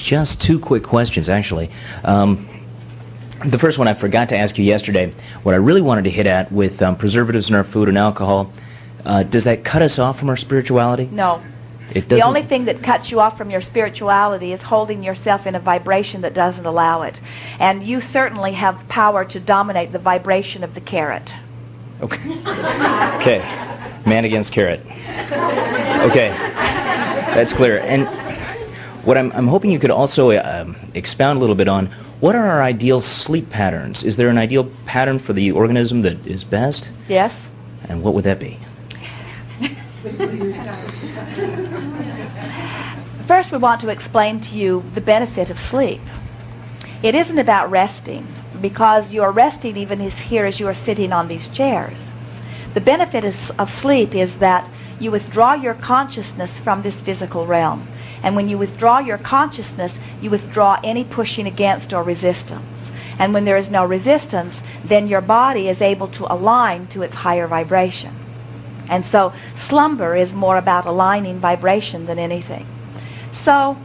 just two quick questions, actually. The first one I forgot to ask you yesterday. What I really wanted to hit at with preservatives in our food and alcohol, does that cut us off from our spirituality? No. It The doesn't? only thing that cuts you off from your spirituality is holding yourself in a vibration that doesn't allow it. And you certainly have power to dominate the vibration of the carrot. Okay. Okay. Man against carrot. Okay. That's clear. And what I'm hoping you could also expound a little bit on, what are our ideal sleep patterns? Is there an ideal pattern for the organism that is best? Yes. And what would that be? First, we want to explain to you the benefit of sleep. It isn't about resting, because you are resting even here as you are sitting on these chairs. The benefit of sleep is that you withdraw your consciousness from this physical realm. And when you withdraw your consciousness, you withdraw any pushing against or resistance. And when there is no resistance, then your body is able to align to its higher vibration. And so slumber is more about aligning vibration than anything. So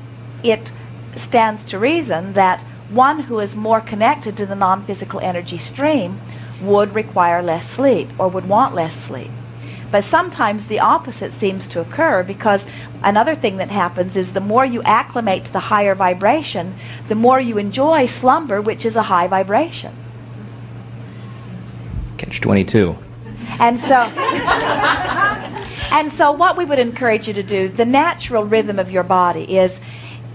it stands to reason that one who is more connected to the non-physical energy stream would require less sleep or would want less sleep. But sometimes the opposite seems to occur, because another thing that happens is the more you acclimate to the higher vibration, the more you enjoy slumber, which is a high vibration. Catch-22. And so what we would encourage you to do, the natural rhythm of your body is,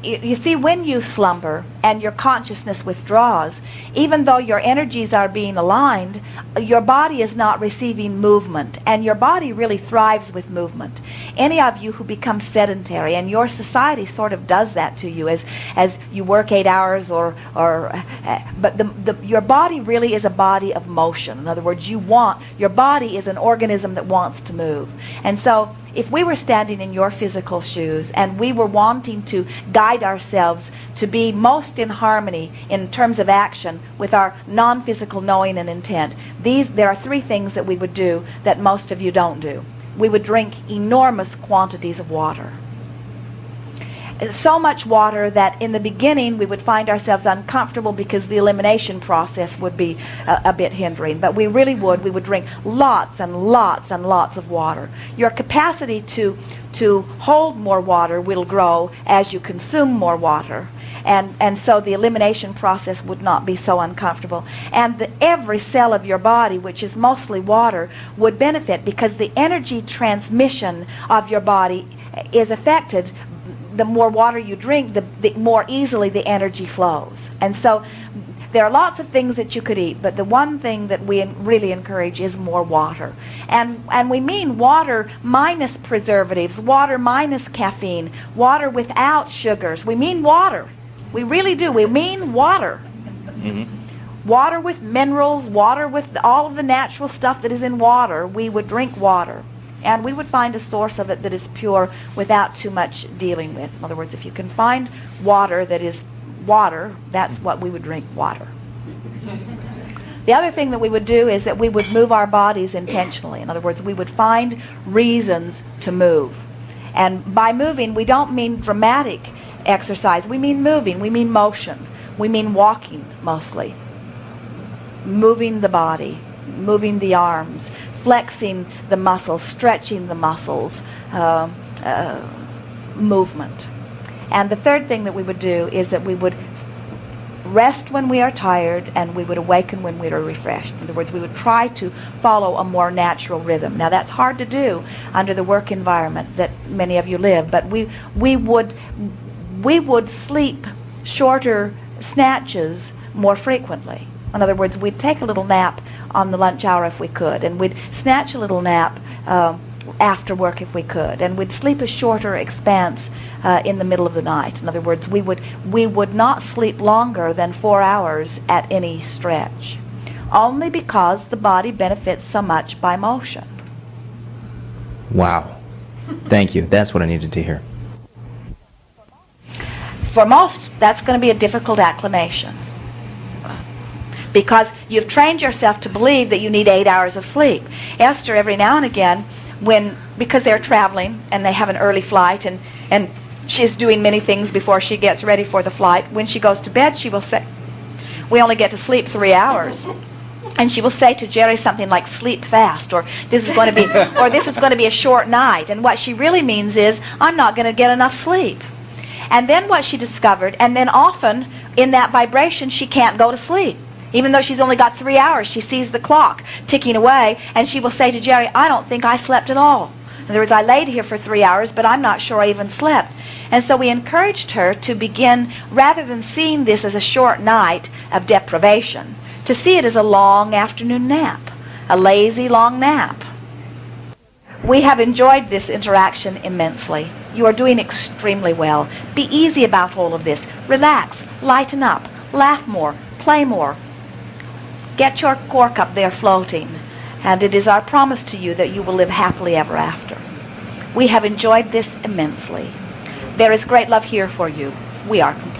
you see, when you slumber and your consciousness withdraws, even though your energies are being aligned, your body is not receiving movement, and your body really thrives with movement. Any of you who become sedentary, and your society sort of does that to you as you work 8 hours but your body really is a body of motion. In other words, your body is an organism that wants to move. And so if we were standing in your physical shoes and we were wanting to guide ourselves to be most in harmony in terms of action with our non-physical knowing and intent, there are 3 things that we would do that most of you don't do. We would drink enormous quantities of water. So much water that in the beginning we would find ourselves uncomfortable because the elimination process would be a bit hindering. But we would drink lots and lots and lots of water. Your capacity to hold more water will grow as you consume more water. And so the elimination process would not be so uncomfortable. And every cell of your body, which is mostly water, would benefit, because the energy transmission of your body is affected. The more water you drink, the more easily the energy flows. And so there are lots of things that you could eat, but the one thing that we really encourage is more water. And we mean water minus preservatives, water minus caffeine, water without sugars. We mean water. We really do. We mean water. Mm-hmm. Water with minerals, water with all of the natural stuff that is in water. We would drink water. And we would find a source of it that is pure without too much dealing with. In other words, if you can find water that is water, that's what we would drink, water. The other thing that we would do is that we would move our bodies intentionally. In other words, we would find reasons to move. And by moving, we don't mean dramatic exercise. We mean moving. We mean motion. We mean walking, mostly. Moving the body, moving the arms, flexing the muscles, stretching the muscles, movement. And the third thing that we would do is that we would rest when we are tired, and we would awaken when we are refreshed. In other words, we would try to follow a more natural rhythm. Now that's hard to do under the work environment that many of you live, but we would sleep shorter snatches more frequently. In other words, we'd take a little nap on the lunch hour if we could, and we'd snatch a little nap after work if we could, and we'd sleep a shorter expanse in the middle of the night. In other words, we would not sleep longer than 4 hours at any stretch, only because the body benefits so much by motion. Wow. Thank you. That's what I needed to hear. For most, that's going to be a difficult acclimation, because you've trained yourself to believe that you need 8 hours of sleep. Esther, every now and again, because they're traveling and they have an early flight, and She is doing many things before she gets ready for the flight. When she goes to bed, she will say, we only get to sleep 3 hours. And she will say to Jerry something like, sleep fast, or this is going to be a short night. And what she really means is, I'm not going to get enough sleep. And then what she discovered, and then often in that vibration, she can't go to sleep. Even though she's only got 3 hours, she sees the clock ticking away, and she will say to Jerry, I don't think I slept at all. In other words, I laid here for 3 hours, but I'm not sure I even slept. And so we encouraged her to begin, rather than seeing this as a short night of deprivation, to see it as a long afternoon nap, a lazy long nap. We have enjoyed this interaction immensely. You are doing extremely well. Be easy about all of this. Relax, lighten up, laugh more, play more. Get your cork up there floating. And it is our promise to you that you will live happily ever after. We have enjoyed this immensely. There is great love here for you. We are complete.